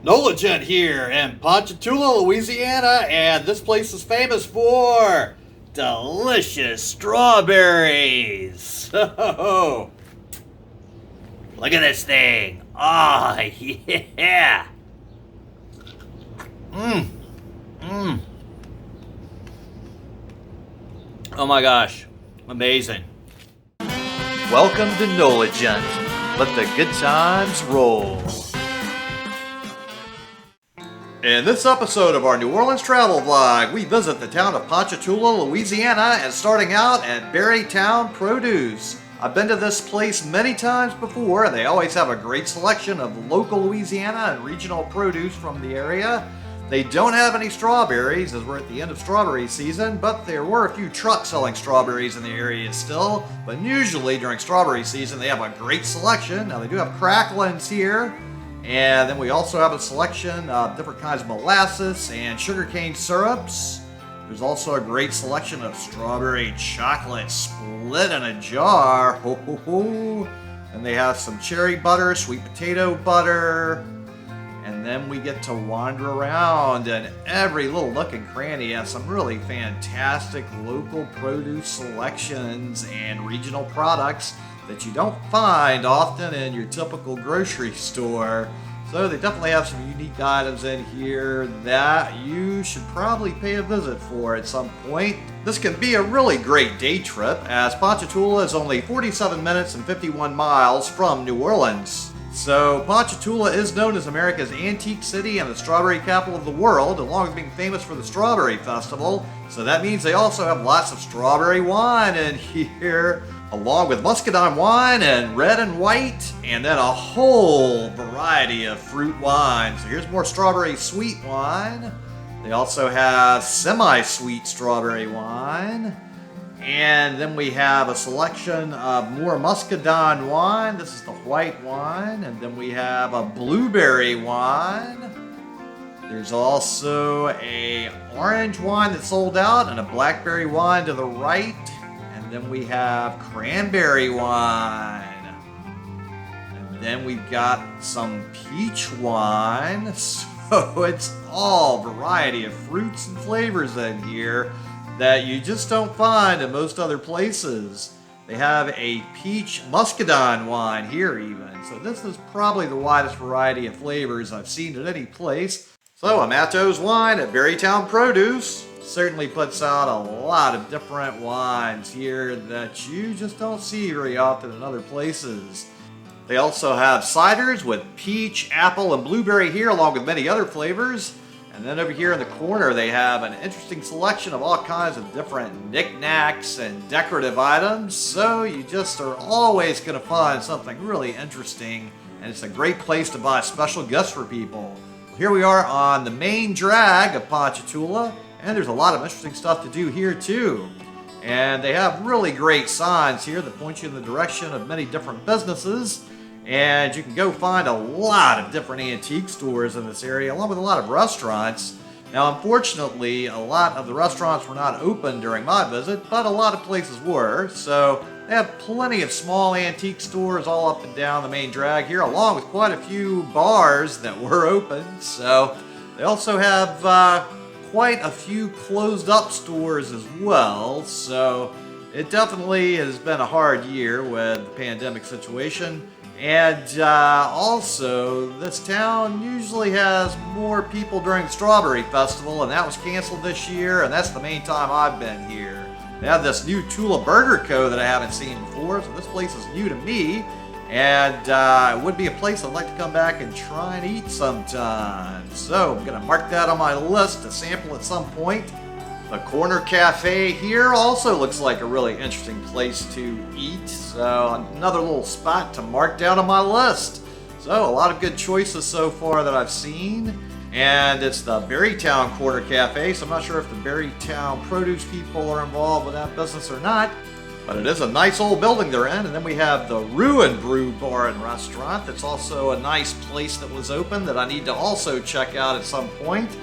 Nolagent here in Ponchatoula, Louisiana, and this place is famous for delicious strawberries. Look at this thing. Oh, yeah. Oh my gosh, amazing. Welcome to Nolagent. Let the good times roll. In this episode of our New Orleans travel vlog, we visit the town of Ponchatoula, Louisiana, and starting out at Berrytown Produce. I've been to this place many times before, and they always have a great selection of local Louisiana and regional produce from the area. They don't have any strawberries, as we're at the end of strawberry season, but there were a few trucks selling strawberries in the area still. But usually during strawberry season, they have a great selection. Now they do have cracklins here. And then we also have a selection of different kinds of molasses and sugarcane syrups. There's also a great selection of strawberry chocolate split in a jar. Ho, ho, ho. And they have some cherry butter, sweet potato butter. And then we get to wander around, and every little nook and cranny has some really fantastic local produce selections and regional products that you don't find often in your typical grocery store. So they definitely have some unique items in here that you should probably pay a visit for at some point. This can be a really great day trip, as Ponchatoula is only 47 minutes and 51 miles from New Orleans. So Ponchatoula is known as America's antique city and the strawberry capital of the world, along with being famous for the Strawberry Festival. So that means they also have lots of strawberry wine in here, along with muscadine wine and red and white, and then a whole variety of fruit wine. So here's more strawberry sweet wine. They also have semi-sweet strawberry wine. And then we have a selection of more muscadine wine. This is the white wine. And then we have a blueberry wine. There's also a orange wine that's sold out and a blackberry wine to the right. And then we have cranberry wine. And then we've got some peach wine. So it's all variety of fruits and flavors in here that you just don't find in most other places. They have a peach muscadine wine here even. So this is probably the widest variety of flavors I've seen at any place. So Amato's Wine at Berrytown Produce certainly puts out a lot of different wines here that you just don't see very often in other places. They also have ciders with peach, apple, and blueberry here, along with many other flavors. And then over here in the corner, they have an interesting selection of all kinds of different knickknacks and decorative items. So you just are always going to find something really interesting, and it's a great place to buy special gifts for people. Here we are on the main drag of Ponchatoula, and there's a lot of interesting stuff to do here too. And they have really great signs here that point you in the direction of many different businesses. And you can go find a lot of different antique stores in this area, along with a lot of restaurants. Now, unfortunately, a lot of the restaurants were not open during my visit, but a lot of places were. So they have plenty of small antique stores all up and down the main drag here, along with quite a few bars that were open. So they also have quite a few closed up stores as well. So it definitely has been a hard year with the pandemic situation. And also, this town usually has more people during the Strawberry Festival, and that was canceled this year, and that's the main time I've been here. They have this new Tula Burger Co. that I haven't seen before, so this place is new to me, and it would be a place I'd like to come back and try and eat sometime. So I'm going to mark that on my list to sample at some point. The Corner Cafe here also looks like a really interesting place to eat. So another little spot to mark down on my list. So a lot of good choices so far that I've seen. And it's the Berrytown Corner Cafe. So I'm not sure if the Berrytown produce people are involved with that business or not. But it is a nice old building they're in. And then we have the Ruin Brew Bar and Restaurant. That's also a nice place that was open that I need to also check out at some point.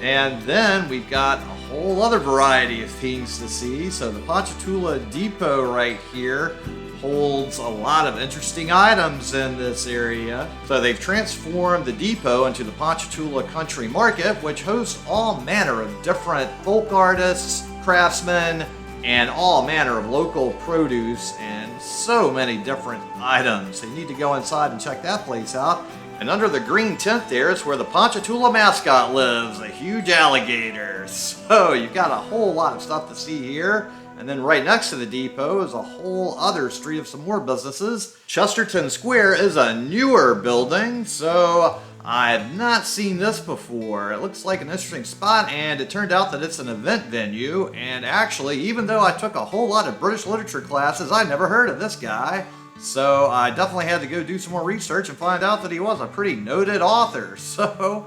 And then we've got a whole other variety of things to see. So the Ponchatoula Depot right here holds a lot of interesting items in this area. So they've transformed the depot into the Ponchatoula Country Market, which hosts all manner of different folk artists, craftsmen, and all manner of local produce and so many different items. So you need to go inside and check that place out. And under the green tent there is where the Ponchatoula mascot lives, a huge alligator. So you've got a whole lot of stuff to see here. And then right next to the depot is a whole other street of some more businesses. Chesterton Square is a newer building, so I have not seen this before. It looks like an interesting spot, and it turned out that it's an event venue. And actually, even though I took a whole lot of British literature classes, I never heard of this guy. So I definitely had to go do some more research and find out that he was a pretty noted author. So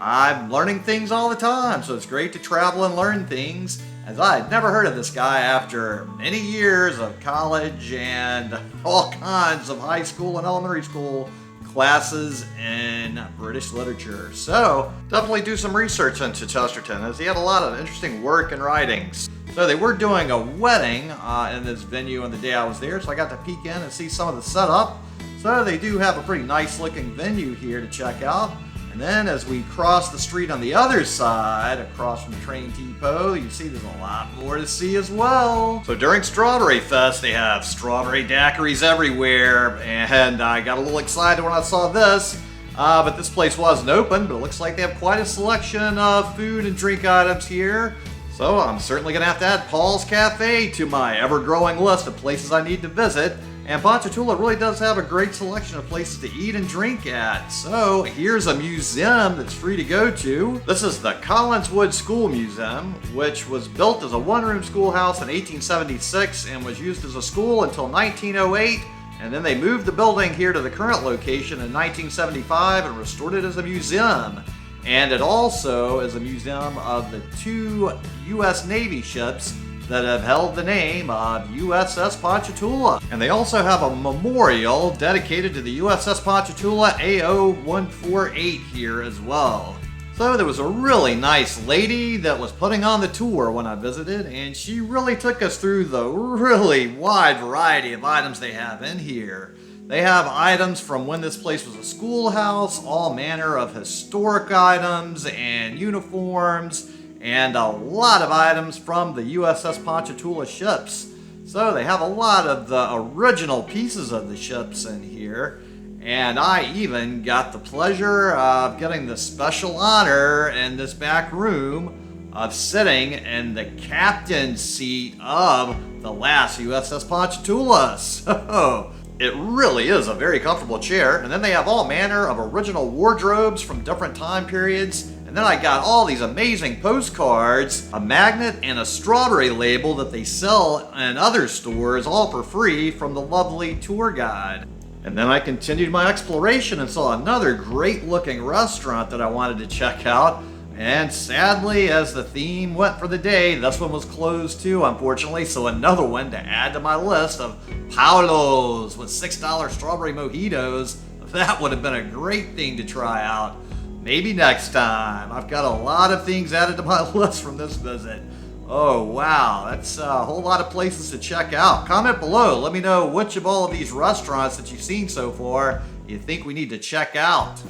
I'm learning things all the time, so it's great to travel and learn things, as I had never heard of this guy after many years of college and all kinds of high school and elementary school classes in British literature. So definitely do some research into Chesterton, as he had a lot of interesting work and writings. So they were doing a wedding in this venue on the day I was there, so I got to peek in and see some of the setup. So they do have a pretty nice looking venue here to check out. And then as we cross the street on the other side, across from the train depot, you see there's a lot more to see as well. So during Strawberry Fest, they have strawberry daiquiris everywhere, and I got a little excited when I saw this. But this place wasn't open, but it looks like they have quite a selection of food and drink items here. So I'm certainly going to have to add Paul's Cafe to my ever-growing list of places I need to visit. And Ponchatoula really does have a great selection of places to eat and drink at. So here's a museum that's free to go to. This is the Collinswood School Museum, which was built as a one-room schoolhouse in 1876 and was used as a school until 1908. And then they moved the building here to the current location in 1975 and restored it as a museum. And it also is a museum of the 2 U.S. Navy ships that have held the name of USS Ponchatoula. And they also have a memorial dedicated to the USS Ponchatoula AO-148 here as well. So there was a really nice lady that was putting on the tour when I visited, and she really took us through the really wide variety of items they have in here. They have items from when this place was a schoolhouse, all manner of historic items and uniforms, and a lot of items from the USS Ponchatoula ships. So they have a lot of the original pieces of the ships in here. And I even got the pleasure of getting the special honor in this back room of sitting in the captain's seat of the last USS Ponchatoula. So it really is a very comfortable chair. And then they have all manner of original wardrobes from different time periods. And then I got all these amazing postcards, a magnet, and a strawberry label that they sell in other stores, all for free from the lovely tour guide. And then I continued my exploration and saw another great looking restaurant that I wanted to check out. And sadly, as the theme went for the day, this one was closed too, unfortunately. So another one to add to my list of Paulo's with $6 strawberry mojitos. That would have been a great thing to try out. Maybe next time. I've got a lot of things added to my list from this visit. Oh wow, that's a whole lot of places to check out. Comment below, let me know which of all of these restaurants that you've seen so far you think we need to check out.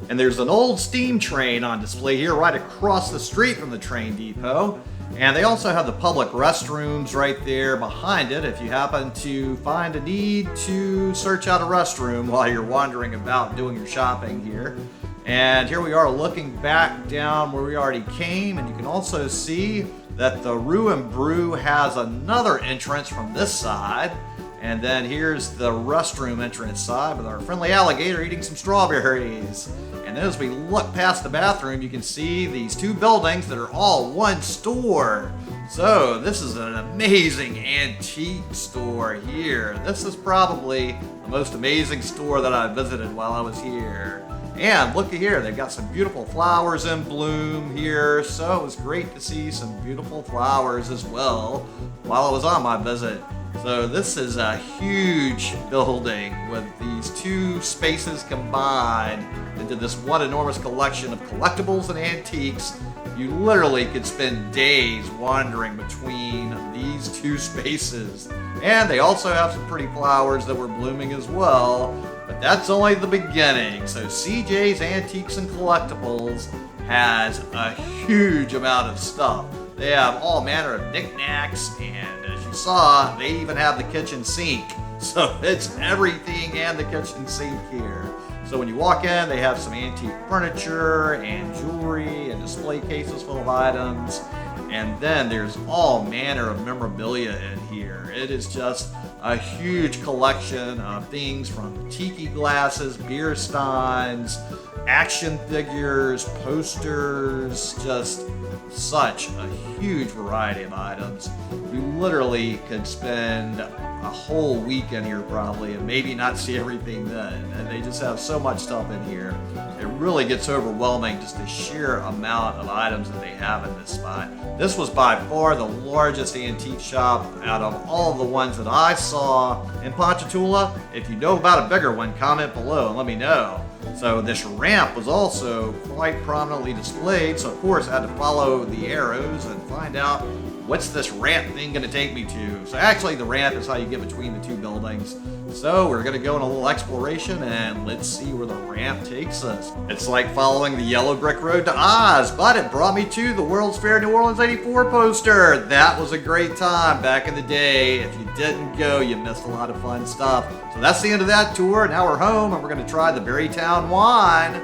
And there's an old steam train on display here right across the street from the train depot. And they also have the public restrooms right there behind it if you happen to find a need to search out a restroom while you're wandering about doing your shopping here. And here we are looking back down where we already came, and you can also see that the Rue and Brew has another entrance from this side. And then here's the restroom entrance side with our friendly alligator eating some strawberries. And then as we look past the bathroom, you can see these 2 buildings that are all one store. So this is an amazing antique store here. This is probably the most amazing store that I visited while I was here. And looky here, they've got some beautiful flowers in bloom here, so it was great to see some beautiful flowers as well while I was on my visit. So this is a huge building with these 2 spaces combined. into this one enormous collection of collectibles and antiques. You literally could spend days wandering between these two spaces. And they also have some pretty flowers that were blooming as well, but that's only the beginning. So CJ's Antiques and Collectibles has a huge amount of stuff. They have all manner of knickknacks, and as you saw, they even have the kitchen sink. So it's everything and the kitchen sink here. So when you walk in, they have some antique furniture and jewelry and display cases full of items. And then there's all manner of memorabilia in here. It is just a huge collection of things from tiki glasses, beer steins, action figures, posters, just such a huge variety of items. You literally could spend a whole week in here probably and maybe not see everything then. And they just have so much stuff in here. It really gets overwhelming, just the sheer amount of items that they have in this spot. This was by far the largest antique shop out of all of the ones that I saw in Ponchatoula. If you know about a bigger one, comment below and let me know. So this ramp was also quite prominently displayed, so of course I had to follow the arrows and find out what's this ramp thing going to take me to. So actually the ramp is how you get between the two buildings. So we're going to go on a little exploration and let's see where the ramp takes us. It's like following the yellow brick road to Oz, but it brought me to the World's Fair New Orleans '84 poster. That was a great time back in the day. If you didn't go, you missed a lot of fun stuff. So that's the end of that tour. Now we're home and we're going to try the Berrytown wine.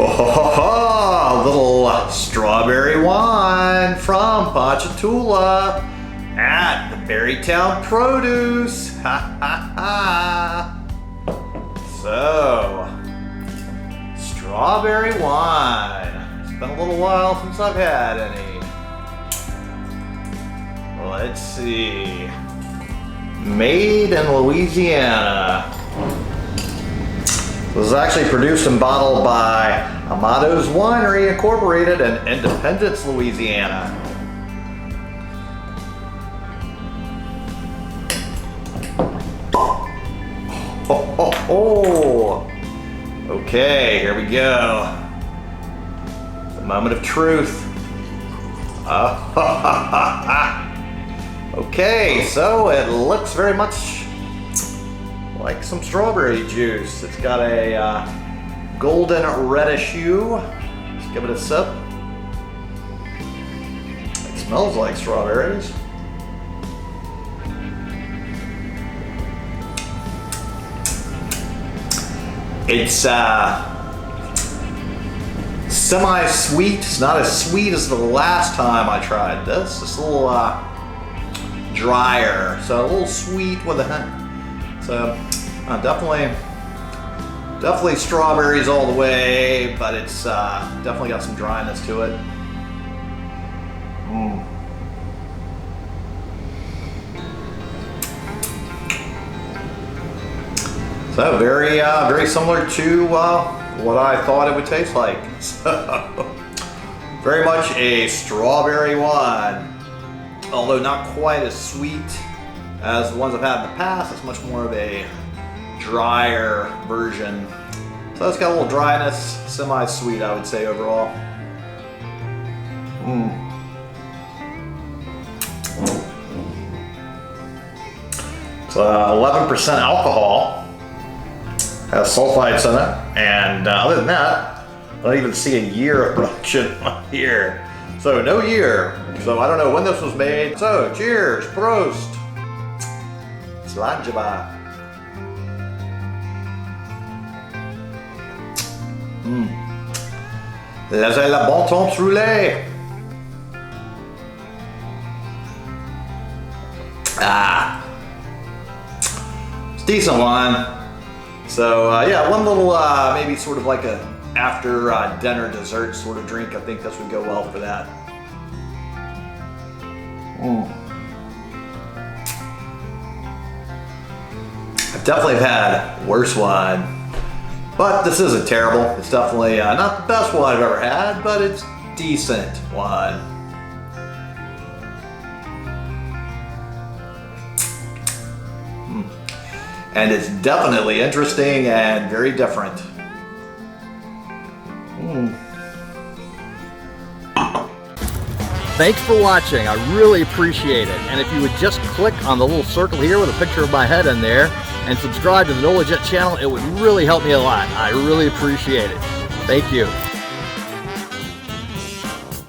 Oh, a little strawberry wine from Ponchatoula at the Berrytown Produce. Ha ha ha. So, strawberry wine. It's been a little while since I've had any. Let's see. Made in Louisiana. This is actually produced and bottled by Amato's Winery Incorporated in Independence, Louisiana. Oh. Okay, here we go. The moment of truth. Okay, so it looks very much like some strawberry juice. It's got a golden reddish hue. Let's give it a sip. It smells like strawberries. It's semi-sweet. It's not as sweet as the last time I tried this. It's a little drier, so a little sweet with a hint. So definitely strawberries all the way, but it's definitely got some dryness to it. So very similar to what I thought it would taste like. So very much a strawberry wine, although not quite as sweet as the ones I've had in the past. It's much more of a drier version. So it's got a little dryness, semi-sweet I would say overall. It's 11% alcohol. Has sulfites in it, and other than that, I don't even see a year of production on here. So no year. So I don't know when this was made. So cheers, prost. Slanjaba. Laissez la bon temps rouler. It's decent wine. So yeah, one little maybe sort of like a after dinner dessert sort of drink. I think this would go well for that. I definitely have had worse wine, but this isn't terrible. It's definitely not the best wine I've ever had, but it's decent wine. And it's definitely interesting and very different. Thanks for watching. I really appreciate it. And if you would just click on the little circle here with a picture of my head in there and subscribe to the NOLA Jet channel, it would really help me a lot. I really appreciate it. Thank you.